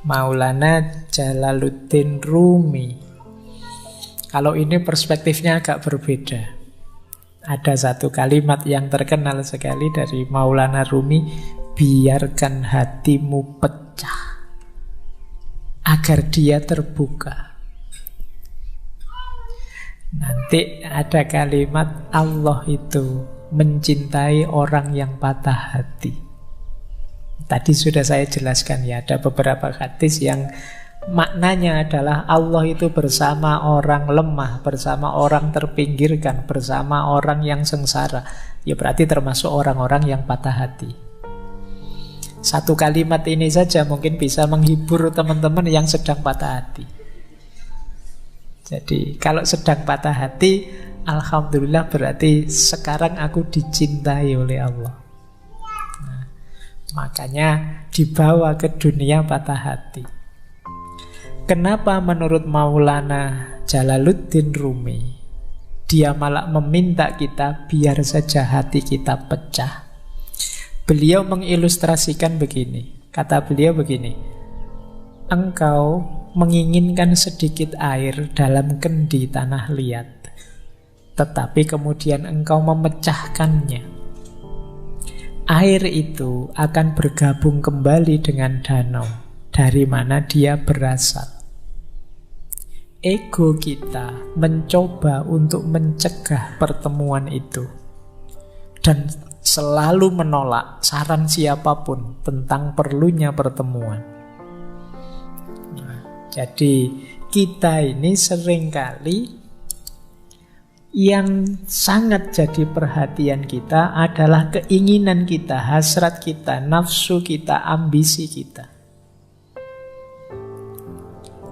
Maulana Jalaluddin Rumi. Kalau ini perspektifnya agak berbeda. Ada satu kalimat yang terkenal sekali dari Maulana Rumi, biarkan hatimu pecah agar dia terbuka. Nanti ada kalimat, Allah itu mencintai orang yang patah hati. Tadi sudah saya jelaskan ya, ada beberapa hadis yang maknanya adalah Allah itu bersama orang lemah, bersama orang terpinggirkan, bersama orang yang sengsara. Ya berarti termasuk orang-orang yang patah hati. Satu kalimat ini saja mungkin bisa menghibur teman-teman yang sedang patah hati. Jadi kalau sedang patah hati, alhamdulillah berarti sekarang aku dicintai oleh Allah. Makanya dibawa ke dunia patah hati. Kenapa menurut Maulana Jalaluddin Rumi dia malah meminta kita biar saja hati kita pecah? Beliau mengilustrasikan begini. Kata beliau begini, engkau menginginkan sedikit air dalam kendi tanah liat, tetapi kemudian engkau memecahkannya. Air itu akan bergabung kembali dengan danau dari mana dia berasal. Ego kita mencoba untuk mencegah pertemuan itu dan selalu menolak saran siapapun tentang perlunya pertemuan. Jadi kita ini seringkali yang sangat jadi perhatian kita adalah keinginan kita, hasrat kita, nafsu kita, ambisi kita,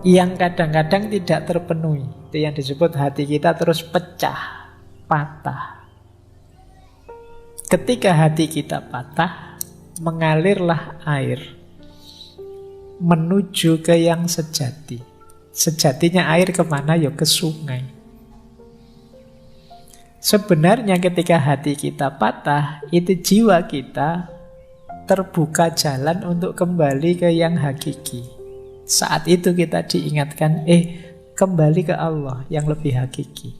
yang kadang-kadang tidak terpenuhi. Itu yang disebut hati kita terus pecah, patah. Ketika hati kita patah, mengalirlah air menuju ke yang sejati. Sejatinya air kemana? Ya ke sungai. Sebenarnya ketika hati kita patah, itu jiwa kita terbuka jalan untuk kembali ke yang hakiki. Saat itu kita diingatkan, kembali ke Allah yang lebih hakiki.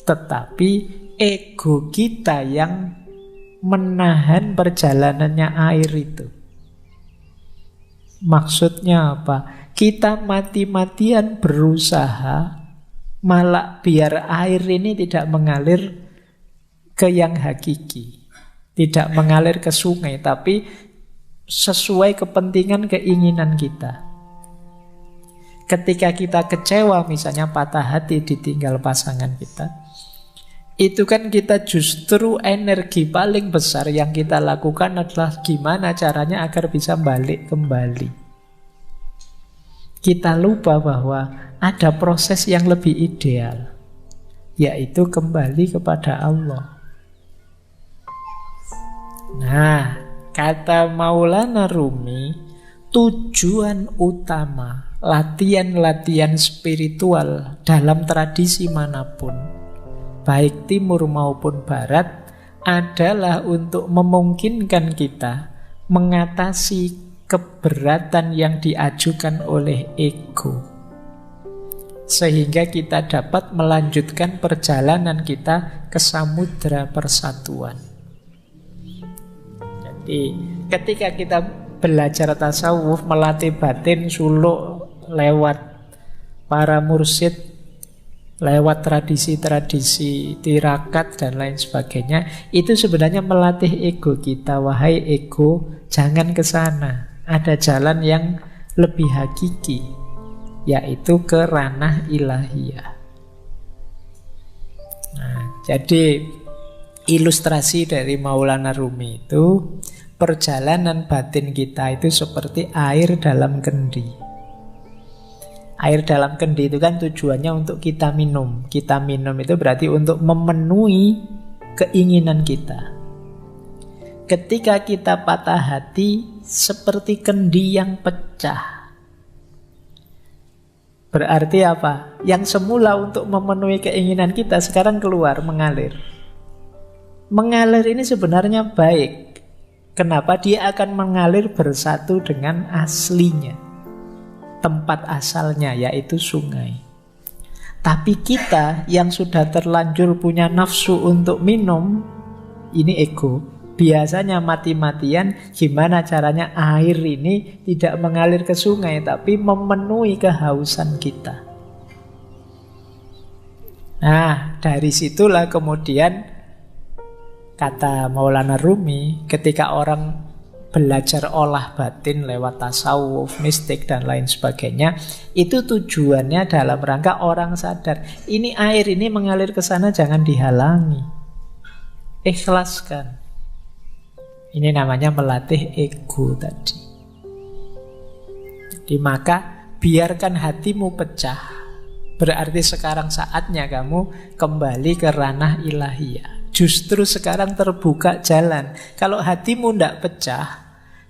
Tetapi ego kita yang menahan perjalanannya air itu. Maksudnya apa? Kita mati-matian berusaha malah biar air ini tidak mengalir ke yang hakiki, tidak mengalir ke sungai, tapi sesuai kepentingan keinginan kita. Ketika kita kecewa, misalnya patah hati ditinggal pasangan kita, itu kan kita justru energi paling besar yang kita lakukan adalah gimana caranya agar bisa balik kembali. Kita lupa bahwa ada proses yang lebih ideal, yaitu kembali kepada Allah. Nah, kata Maulana Rumi, tujuan utama latihan-latihan spiritual dalam tradisi manapun, baik timur maupun barat, adalah untuk memungkinkan kita mengatasi keberatan yang diajukan oleh ego, sehingga kita dapat melanjutkan perjalanan kita ke samudra persatuan. Jadi ketika kita belajar tasawuf, melatih batin, suluk lewat para mursyid, lewat tradisi-tradisi tirakat dan lain sebagainya, itu sebenarnya melatih ego kita. Wahai ego, jangan ke sana. Ada jalan yang lebih hakiki, yaitu ke ranah ilahiyah. Nah, jadi ilustrasi dari Maulana Rumi itu, perjalanan batin kita itu seperti air dalam kendi. Air dalam kendi itu kan tujuannya untuk kita minum. Kita minum itu berarti untuk memenuhi keinginan kita. Ketika kita patah hati, seperti kendi yang pecah. Berarti apa? Yang semula untuk memenuhi keinginan kita sekarang keluar, mengalir. Mengalir ini sebenarnya baik. Kenapa? Dia akan mengalir bersatu dengan aslinya. tempat asalnya, yaitu sungai. Tapi kita yang sudah terlanjur punya nafsu untuk minum, ini ego. Biasanya mati-matian gimana caranya air ini tidak mengalir ke sungai, tapi memenuhi kehausan kita. Nah, dari situlah kemudian kata Maulana Rumi, ketika orang belajar olah batin lewat tasawuf, mistik, dan lain sebagainya, itu tujuannya dalam rangka orang sadar, ini air ini mengalir ke sana, jangan dihalangi. Ikhlaskan. Ini namanya melatih ego tadi. Jadi maka biarkan hatimu pecah. Berarti sekarang saatnya kamu kembali ke ranah ilahiyah. Justru sekarang terbuka jalan. Kalau hatimu tidak pecah,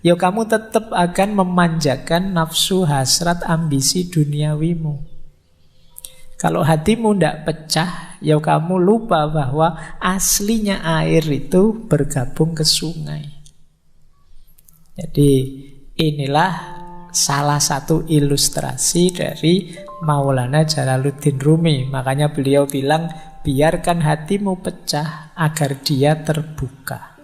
ya kamu tetap akan memanjakan nafsu, hasrat, ambisi duniawimu. Kalau hatimu tidak pecah, ya kamu lupa bahwa aslinya air itu bergabung ke sungai. Jadi inilah salah satu ilustrasi dari Maulana Jalaluddin Rumi. Makanya beliau bilang, biarkan hatimu pecah agar dia terbuka.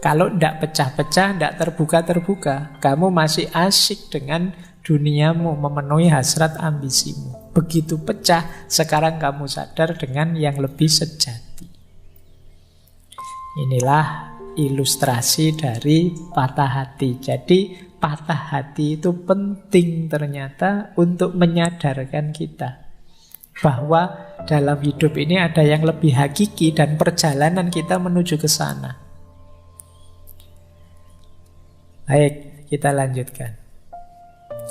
Kalau tidak pecah-pecah, tidak terbuka-terbuka, kamu masih asyik dengan duniamu, memenuhi hasrat ambisimu. Begitu pecah, sekarang kamu sadar dengan yang lebih sejati. Inilah ilustrasi dari patah hati. Jadi patah hati itu penting ternyata untuk menyadarkan kita bahwa dalam hidup ini ada yang lebih hakiki dan perjalanan kita menuju ke sana. Baik, kita lanjutkan.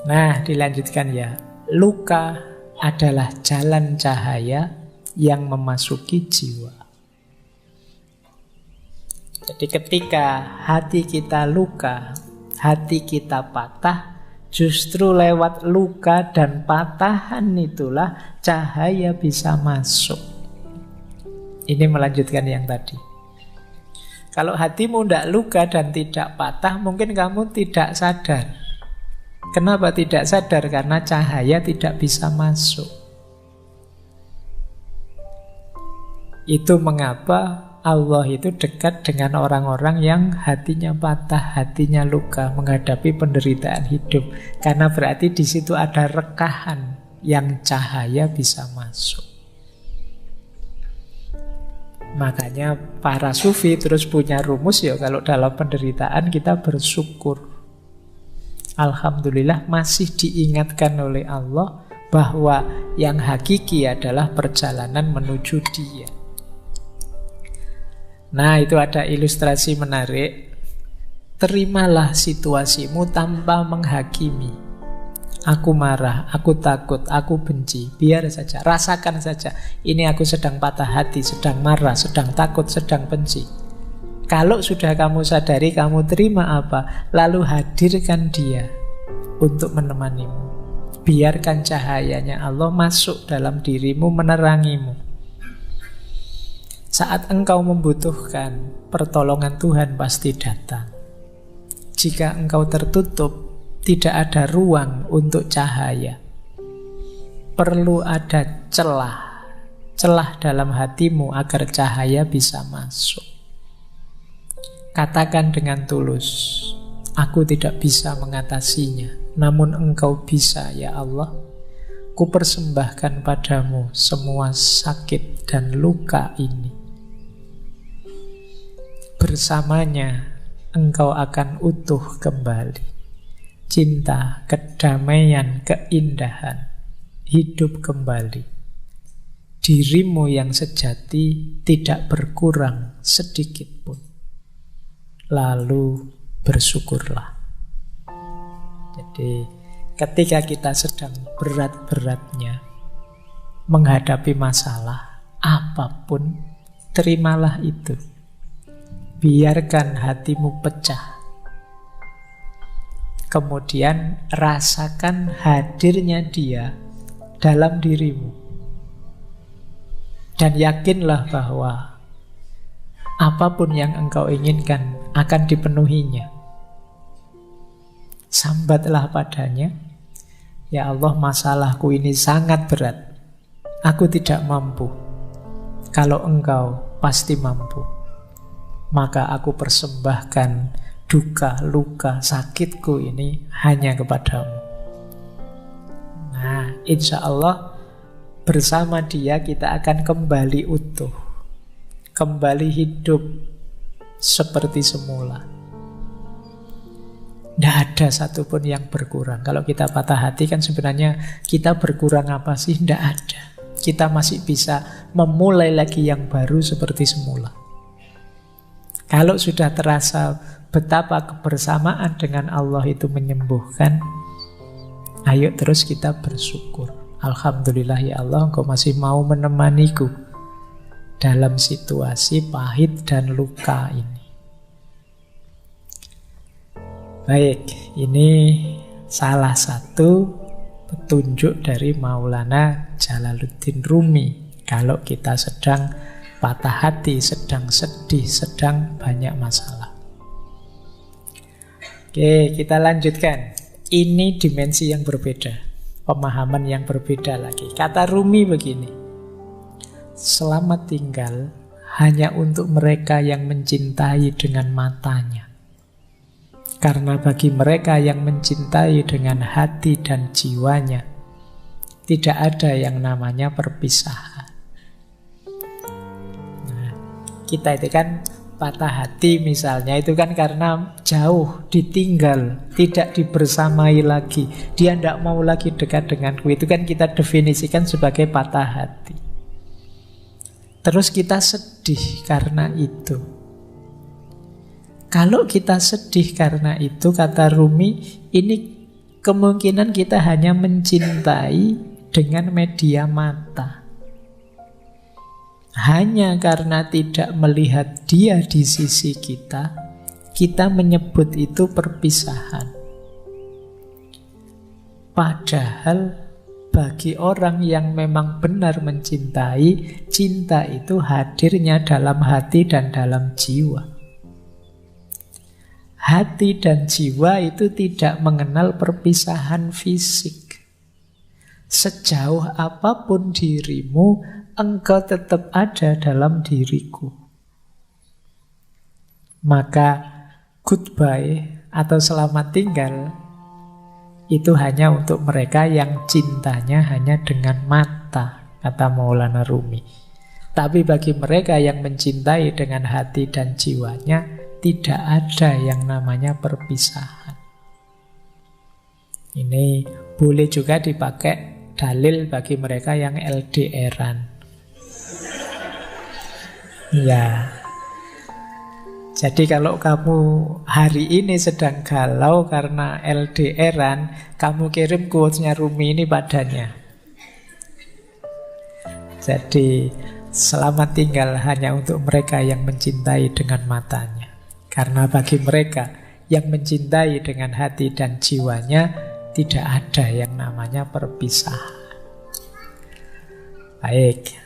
Nah, dilanjutkan ya. Luka adalah jalan cahaya yang memasuki jiwa. Jadi ketika hati kita luka, hati kita patah, justru lewat luka dan patahan itulah cahaya bisa masuk. Ini melanjutkan yang tadi. Kalau hatimu tidak luka dan tidak patah, mungkin kamu tidak sadar. Kenapa tidak sadar? Karena cahaya tidak bisa masuk. Itu mengapa Allah itu dekat dengan orang-orang yang hatinya patah, hatinya luka, menghadapi penderitaan hidup. Karena berarti di situ ada rekahan yang cahaya bisa masuk. Makanya para sufi terus punya rumus ya, kalau dalam penderitaan kita bersyukur. Alhamdulillah masih diingatkan oleh Allah bahwa yang hakiki adalah perjalanan menuju Dia. Nah, itu ada ilustrasi menarik. Terimalah situasimu tanpa menghakimi. Aku marah, aku takut, aku benci. Biar saja, rasakan saja. Ini aku sedang patah hati, sedang marah, sedang takut, sedang benci. Kalau sudah kamu sadari, kamu terima apa? Lalu hadirkan Dia untuk menemanimu. Biarkan cahayanya Allah masuk dalam dirimu, menerangimu. Saat engkau membutuhkan pertolongan Tuhan pasti datang. Jika engkau tertutup, tidak ada ruang untuk cahaya. Perlu ada celah dalam hatimu agar cahaya bisa masuk. Katakan dengan tulus, aku tidak bisa mengatasinya, namun engkau bisa ya Allah. Kupersembahkan padamu semua sakit dan luka ini. Bersamanya engkau akan utuh kembali. Cinta, kedamaian, keindahan hidup kembali. Dirimu yang sejati tidak berkurang sedikit pun. Lalu bersyukurlah. Jadi ketika kita sedang berat-beratnya menghadapi masalah apapun, terimalah itu. Biarkan hatimu pecah. Kemudian rasakan hadirnya Dia dalam dirimu. Dan yakinlah bahwa apapun yang engkau inginkan akan dipenuhinya. Sambatlah padanya, Ya Allah, masalahku ini sangat berat. Aku tidak mampu. Kalau Engkau pasti mampu. Maka aku persembahkan duka, luka, sakitku ini hanya kepadamu. Nah, insya Allah bersama Dia kita akan kembali utuh, kembali hidup seperti semula. Tidak ada satupun yang berkurang. Kalau kita patah hati kan sebenarnya kita berkurang apa sih? Tidak ada. Kita masih bisa memulai lagi yang baru seperti semula. Kalau sudah terasa betapa kebersamaan dengan Allah itu menyembuhkan, ayo terus kita bersyukur. Alhamdulillah ya Allah, Engkau masih mau menemaniku dalam situasi pahit dan luka ini. Baik, ini salah satu petunjuk dari Maulana Jalaluddin Rumi. Kalau kita sedang patah hati, sedang sedih, sedang banyak masalah. Oke, kita lanjutkan. Ini dimensi yang berbeda, pemahaman yang berbeda lagi. Kata Rumi begini, selamat tinggal hanya untuk mereka yang mencintai dengan matanya. Karena bagi mereka yang mencintai dengan hati dan jiwanya, tidak ada yang namanya perpisahan. Nah, kita itu kan patah hati misalnya, itu kan karena jauh, ditinggal, tidak dibersamai lagi. Dia tidak mau lagi dekat denganku. Itu kan kita definisikan sebagai patah hati. Terus kita sedih karena itu. Kalau kita sedih karena itu, kata Rumi, ini kemungkinan kita hanya mencintai dengan media mata. Hanya karena tidak melihat dia di sisi kita, kita menyebut itu perpisahan. Padahal bagi orang yang memang benar mencintai, cinta itu hadirnya dalam hati dan dalam jiwa. Hati dan jiwa itu tidak mengenal perpisahan fisik. Sejauh apapun dirimu, engkau tetap ada dalam diriku. Maka goodbye atau selamat tinggal itu hanya untuk mereka yang cintanya hanya dengan mata, kata Maulana Rumi. Tapi bagi mereka yang mencintai dengan hati dan jiwanya, tidak ada yang namanya perpisahan. Ini boleh juga dipakai dalil bagi mereka yang LDR-an. Ya. Jadi kalau kamu hari ini sedang galau karena LDR-an, kamu kirim quotes-nya Rumi ini padanya. Jadi selamat tinggal hanya untuk mereka yang mencintai dengan matanya. Karena bagi mereka yang mencintai dengan hati dan jiwanya, tidak ada yang namanya perpisahan. Baik,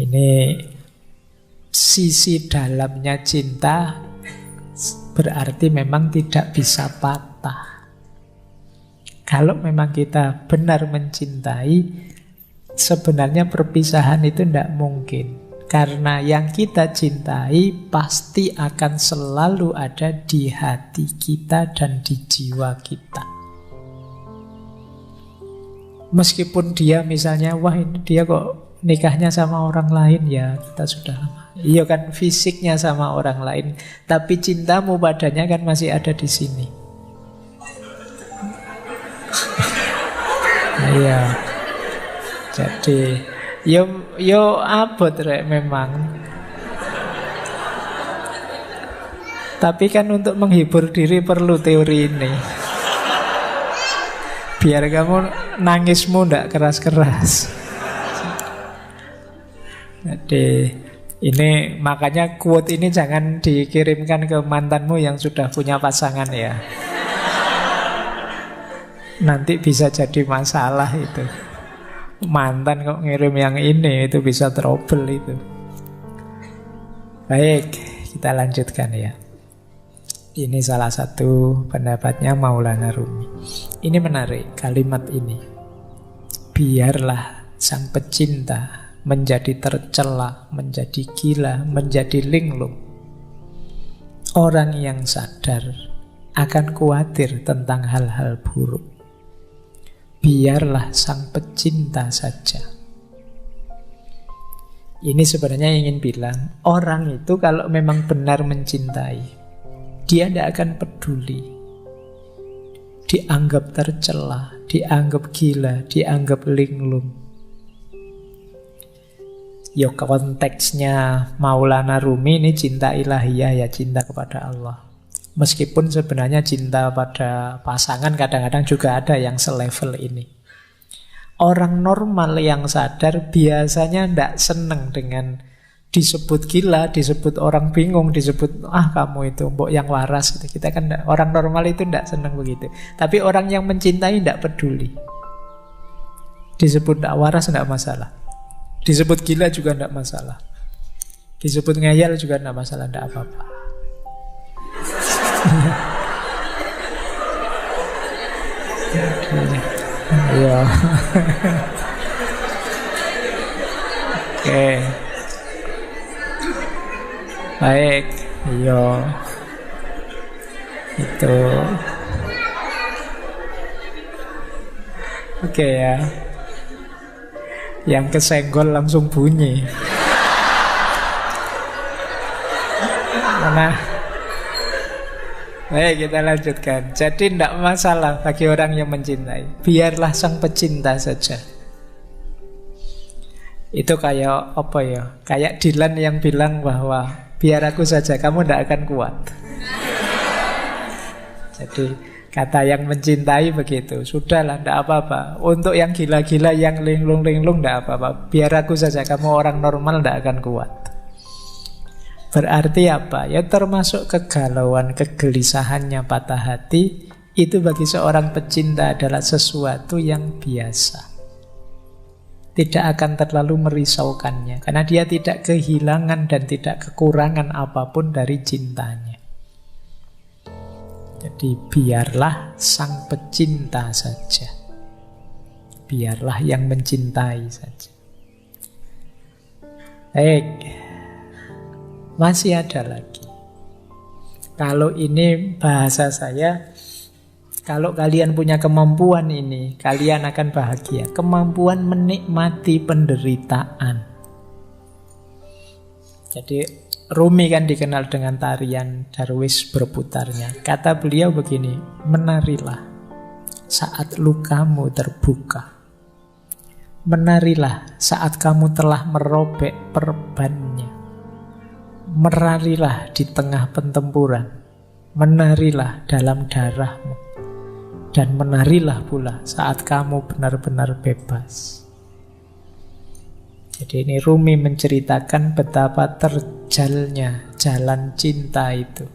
ini sisi dalamnya cinta berarti memang tidak bisa patah. Kalau memang kita benar mencintai, sebenarnya perpisahan itu tidak mungkin. Karena yang kita cintai pasti akan selalu ada di hati kita dan di jiwa kita. Meskipun dia misalnya, wah ini dia kok nikahnya sama orang lain, ya kita sudah lama. Iya kan, fisiknya sama orang lain, tapi cintamu padanya kan masih ada di sini. Iya. Jadi Yo abot rek memang. Tapi kan untuk menghibur diri perlu teori ini. Biar kamu nangismu ndak keras-keras. Jadi ini makanya quote ini jangan dikirimkan ke mantanmu yang sudah punya pasangan ya. Nanti bisa jadi masalah itu. Mantan kok ngirim yang ini, itu bisa trouble itu. Baik, kita lanjutkan ya. Ini salah satu pendapatnya Maulana Rumi. Ini menarik kalimat ini. Biarlah sang pecinta menjadi tercela, menjadi gila, menjadi linglung. Orang yang sadar akan khawatir tentang hal-hal buruk. Biarlah sang pecinta saja. Ini sebenarnya ingin bilang, orang itu kalau memang benar mencintai, dia tidak akan peduli. Dianggap tercela, dianggap gila, dianggap linglung. Ya konteksnya Maulana Rumi ini cinta ilahiyah, ya cinta kepada Allah. Meskipun sebenarnya cinta pada pasangan kadang-kadang juga ada yang selevel ini. Orang normal yang sadar biasanya tidak senang dengan disebut gila, disebut orang bingung, disebut kamu itu mbok yang waras. Kita kan orang normal itu tidak senang begitu. Tapi orang yang mencintai tidak peduli. Disebut tidak waras tidak masalah. Disebut gila juga tidak masalah. Disebut ngayal juga tidak masalah, tidak apa-apa. Iya. Oke. Baik, iya. Itu. Oke ya. Yang kesenggol langsung bunyi. Nah, baik, kita lanjutkan. Jadi tidak masalah bagi orang yang mencintai. Biarlah sang pecinta saja. Itu kayak apa ya? Kayak Dylan yang bilang bahwa biar aku saja, kamu tidak akan kuat. Jadi kata yang mencintai begitu. Sudahlah, tidak apa-apa. Untuk yang gila-gila, yang linglung-linglung, tidak apa-apa. Biar aku saja, kamu orang normal tidak akan kuat. Berarti apa? Ya termasuk kegalauan, kegelisahannya, patah hati. Itu bagi seorang pecinta adalah sesuatu yang biasa. Tidak akan terlalu merisaukannya, karena dia tidak kehilangan dan tidak kekurangan apapun dari cintanya. Jadi biarlah sang pecinta saja. Biarlah yang mencintai saja. Baik. Masih ada lagi. Kalau ini bahasa saya, kalau kalian punya kemampuan ini, kalian akan bahagia. Kemampuan menikmati penderitaan. Jadi Rumi kan dikenal dengan tarian Darwis berputarnya. Kata beliau begini, menarilah saat lukamu terbuka. Menarilah saat kamu telah merobek perbannya. Menarilah di tengah pertempuran. Menarilah dalam darahmu. Dan menarilah pula saat kamu benar-benar bebas. Jadi ini Rumi menceritakan betapa terjalnya jalan cinta itu.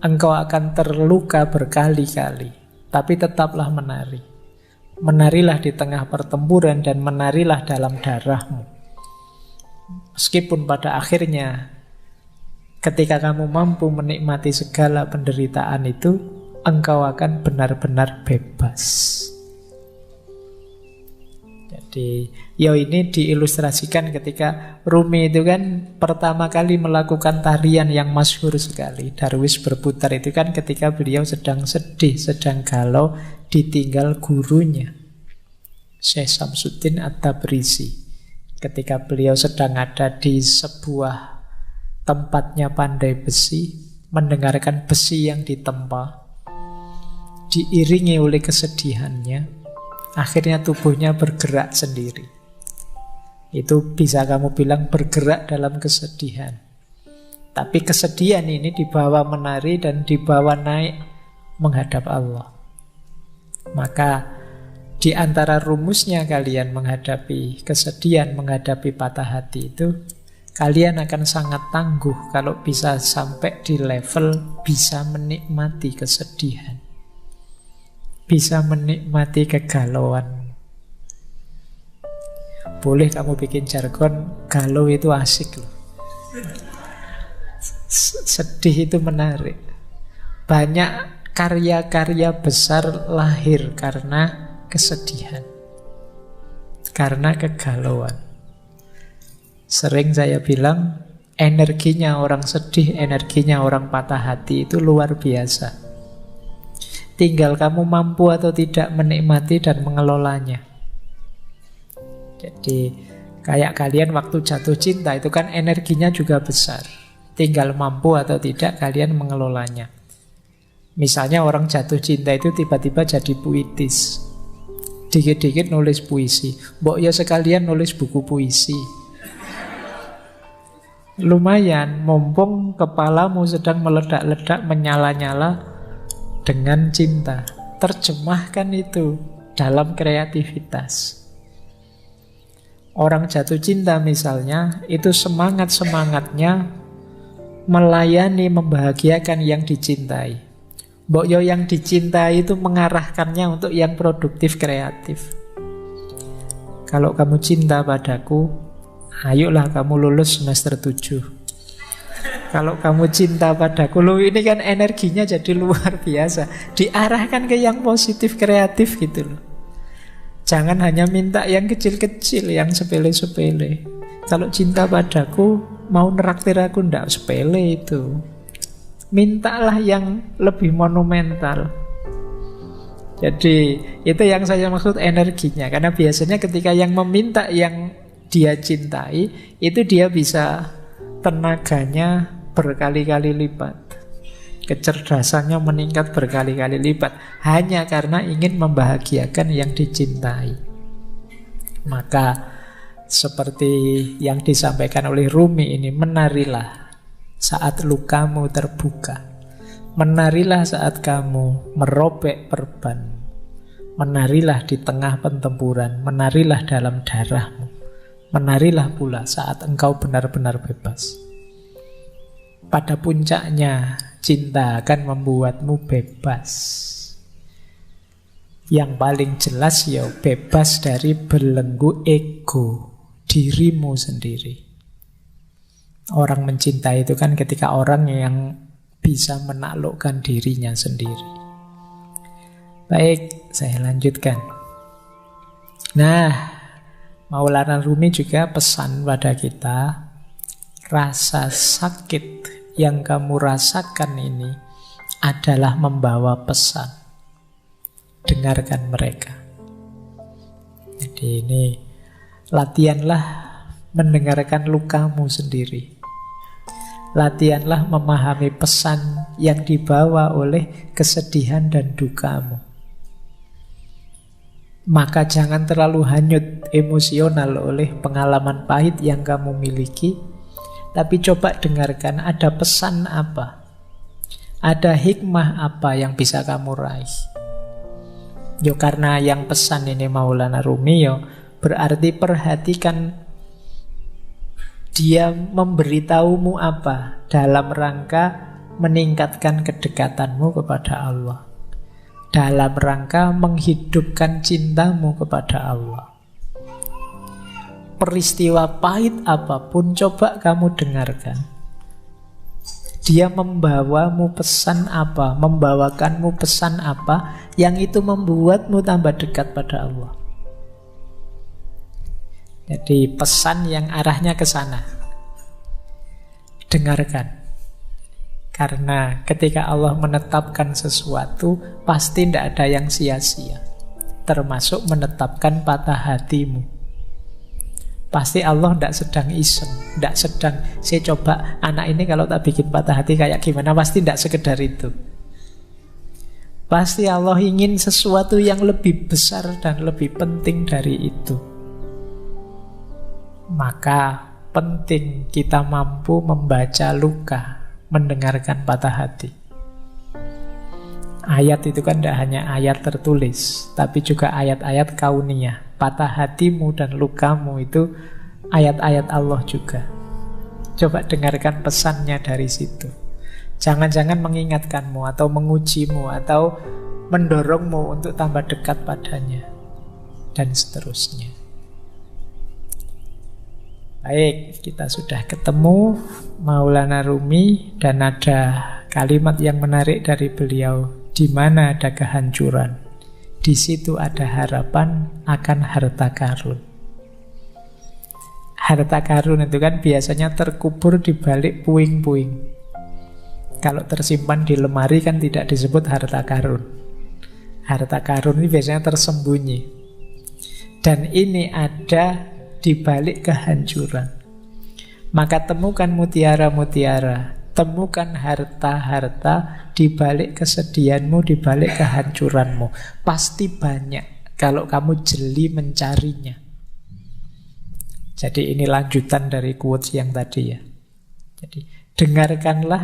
Engkau akan terluka berkali-kali, tapi tetaplah menari. Menarilah di tengah pertempuran dan menarilah dalam darahmu. Meskipun pada akhirnya ketika kamu mampu menikmati segala penderitaan itu, engkau akan benar-benar bebas. Jadi, ini diilustrasikan ketika Rumi itu kan pertama kali melakukan tarian yang masyhur sekali. Darwis berputar itu kan ketika beliau sedang sedih, sedang galau, ditinggal gurunya, Syekh Samsuddin At-Tabrisi. Ketika beliau sedang ada di sebuah tempatnya pandai besi, mendengarkan besi yang ditempa, diiringi oleh kesedihannya, akhirnya tubuhnya bergerak sendiri. Itu bisa kamu bilang bergerak dalam kesedihan. Tapi kesedihan ini dibawa menari dan dibawa naik menghadap Allah. Maka di antara rumusnya kalian menghadapi kesedihan, menghadapi patah hati itu, kalian akan sangat tangguh kalau bisa sampai di level bisa menikmati kesedihan. Bisa menikmati kegalauan. Boleh kamu bikin jargon, galau itu asik loh. Sedih itu menarik. Banyak karya-karya besar lahir karena kesedihan, karena kegalauan. Sering saya bilang, energinya orang sedih, energinya orang patah hati itu luar biasa. Tinggal kamu mampu atau tidak menikmati dan mengelolanya. Jadi kayak kalian waktu jatuh cinta itu kan energinya juga besar. Tinggal mampu atau tidak kalian mengelolanya. Misalnya orang jatuh cinta itu tiba-tiba jadi puitis, dikit-dikit nulis puisi. Mbok ya sekalian nulis buku puisi. Lumayan, mumpung kepalamu sedang meledak-ledak, menyala-nyala dengan cinta. Terjemahkan itu dalam kreativitas. Orang jatuh cinta misalnya, itu semangat-semangatnya melayani, membahagiakan yang dicintai. Mbok yo yang dicintai itu mengarahkannya untuk yang produktif, kreatif. Kalau kamu cinta padaku, ayolah kamu lulus semester 7. Kalau kamu cinta padaku, loh ini kan energinya jadi luar biasa. Diarahkan ke yang positif, kreatif gitu loh. Jangan hanya minta yang kecil-kecil, yang sepele-sepele. Kalau cinta padaku, mau neraktir aku, ndak sepele itu. Mintalah yang lebih monumental. Jadi itu yang saya maksud energinya. Karena biasanya ketika yang meminta yang dia cintai, itu dia bisa tenaganya berkali-kali lipat, kecerdasannya meningkat berkali-kali lipat, hanya karena ingin membahagiakan yang dicintai. Maka seperti yang disampaikan oleh Rumi ini, menarilah saat lukamu terbuka, menarilah saat kamu merobek perban, menarilah di tengah pertempuran, menarilah dalam darahmu, menarilah pula saat engkau benar-benar bebas. Pada puncaknya, cinta akan membuatmu bebas. Yang paling jelas ya bebas dari belenggu ego dirimu sendiri. Orang mencintai itu kan ketika orang yang bisa menaklukkan dirinya sendiri. Baik, saya lanjutkan. Nah, Maulana Rumi juga pesan pada kita, rasa sakit yang kamu rasakan ini adalah membawa pesan. Dengarkan mereka. Jadi ini latihanlah mendengarkan lukamu sendiri. Latihanlah memahami pesan yang dibawa oleh kesedihan dan dukamu. Maka jangan terlalu hanyut emosional oleh pengalaman pahit yang kamu miliki, tapi coba dengarkan ada pesan apa, ada hikmah apa yang bisa kamu raih. Yo karena yang pesan ini Maulana Rumi, yo berarti perhatikan dia memberitahumu apa dalam rangka meningkatkan kedekatanmu kepada Allah, dalam rangka menghidupkan cintamu kepada Allah. Peristiwa pahit apapun coba kamu dengarkan. Dia membawamu pesan apa, membawakanmu pesan apa yang itu membuatmu tambah dekat pada Allah. Jadi pesan yang arahnya ke sana. Dengarkan. Karena ketika Allah menetapkan sesuatu, pasti tidak ada yang sia-sia. Termasuk menetapkan patah hatimu. Pasti Allah tidak sedang iseng, tidak sedang saya coba anak ini kalau tak bikin patah hati kayak gimana. Pasti tidak sekedar itu. Pasti Allah ingin sesuatu yang lebih besar dan lebih penting dari itu. Maka penting kita mampu membaca luka, mendengarkan patah hati. Ayat itu kan tidak hanya ayat tertulis, tapi juga ayat-ayat kauniyah. Patah hatimu dan lukamu itu ayat-ayat Allah juga. Coba dengarkan pesannya dari situ. Jangan-jangan mengingatkanmu atau mengujimu atau mendorongmu untuk tambah dekat padanya, dan seterusnya. Baik, kita sudah ketemu Maulana Rumi dan ada kalimat yang menarik dari beliau Di mana ada kehancuran, di situ ada harapan akan harta karun. Harta karun itu kan biasanya terkubur di balik puing-puing. Kalau tersimpan di lemari kan tidak disebut harta karun. Harta karun ini biasanya tersembunyi. Dan ini ada di balik kehancuran. Maka temukan mutiara-mutiara, temukan harta-harta di balik kesedihanmu, di balik kehancuranmu. Pasti banyak kalau kamu jeli mencarinya. Jadi ini lanjutan dari quotes yang tadi ya. Jadi dengarkanlah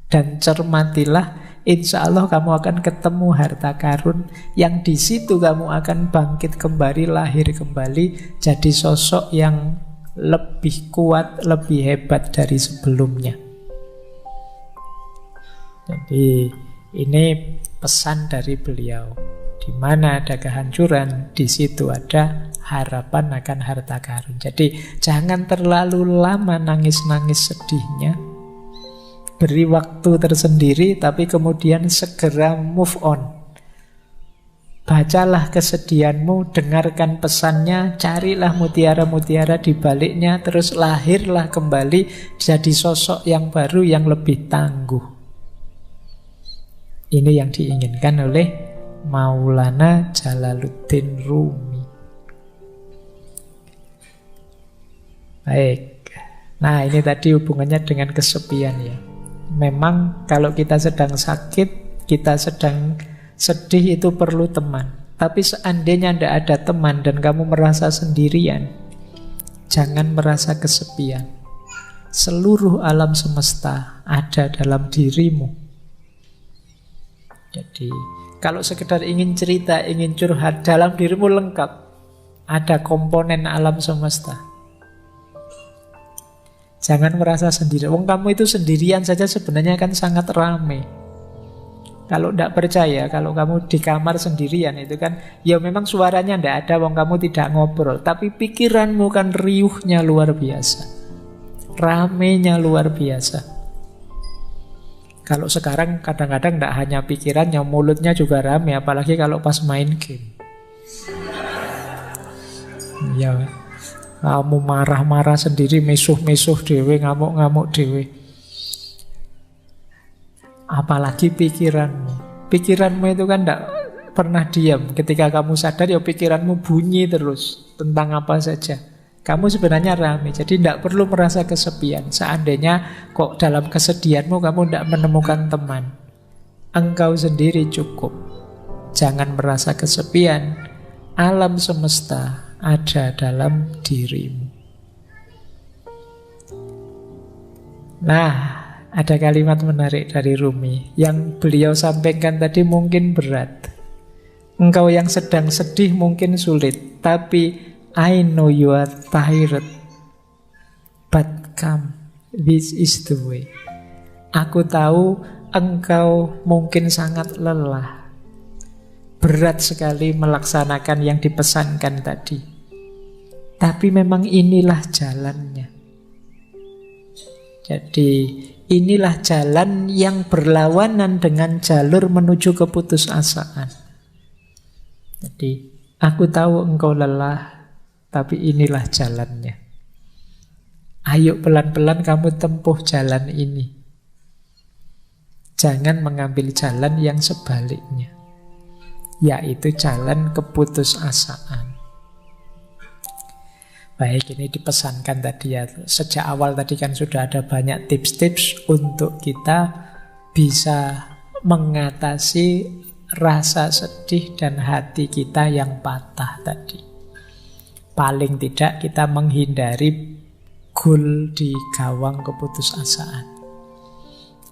dan cermatilah, insya Allah kamu akan ketemu harta karun yang di situ kamu akan bangkit kembali, lahir kembali, jadi sosok yang lebih kuat, lebih hebat dari sebelumnya. Jadi ini pesan dari beliau. Di mana ada kehancuran, di situ ada harapan akan harta karun. Jadi jangan terlalu lama nangis-nangis sedihnya. Beri waktu tersendiri, tapi kemudian segera move on. Bacalah kesedihanmu, dengarkan pesannya, carilah mutiara-mutiara di baliknya, terus lahirlah kembali jadi sosok yang baru, yang lebih tangguh. Ini yang diinginkan oleh Maulana Jalaluddin Rumi. Baik. Nah, ini tadi hubungannya dengan kesepian ya. Memang kalau kita sedang sakit, kita sedang sedih, itu perlu teman. Tapi seandainya tidak ada teman dan kamu merasa sendirian, jangan merasa kesepian. Seluruh alam semesta ada dalam dirimu. Jadi kalau sekedar ingin cerita, ingin curhat, dalam dirimu lengkap. Ada komponen alam semesta. Jangan merasa sendiri. Wong kamu itu sendirian saja sebenarnya kan sangat ramai. Kalau tidak percaya, kalau kamu di kamar sendirian itu kan, ya memang suaranya tidak ada, wong kamu tidak ngobrol. Tapi pikiranmu kan riuhnya luar biasa. Ramenya luar biasa. Kalau sekarang kadang-kadang tidak hanya pikirannya, mulutnya juga rame. Apalagi kalau pas main game. Ya, kamu marah-marah sendiri, mesuh-mesuh dewe, ngamuk-ngamuk dewe. Apalagi pikiranmu. Pikiranmu itu kan tidak pernah diam. Ketika kamu sadar, ya pikiranmu bunyi terus tentang apa saja. Kamu sebenarnya ramai, jadi tidak perlu merasa kesepian. Seandainya kok dalam kesedihanmu kamu tidak menemukan teman, engkau sendiri cukup. Jangan merasa kesepian. Alam semesta ada dalam dirimu. Nah, ada kalimat menarik dari Rumi yang beliau sampaikan tadi mungkin berat. Engkau yang sedang sedih mungkin sulit, tapi I know you are tired, but come, this is the way. Aku tahu engkau mungkin sangat lelah, berat sekali melaksanakan yang dipesankan tadi. Tapi memang inilah jalannya. Jadi inilah jalan yang berlawanan dengan jalur menuju keputusasaan. Jadi aku tahu engkau lelah, tapi inilah jalannya. Ayo pelan-pelan kamu tempuh jalan ini. Jangan mengambil jalan yang sebaliknya, yaitu jalan keputusasaan. Baik, ini dipesankan tadi ya. Sejak awal tadi kan sudah ada banyak tips-tips untuk kita bisa mengatasi rasa sedih dan hati kita yang patah tadi. Paling tidak kita menghindari gol di gawang keputusasaan.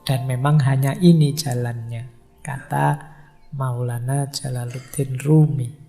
Dan memang hanya ini jalannya, kata Maulana Jalaluddin Rumi.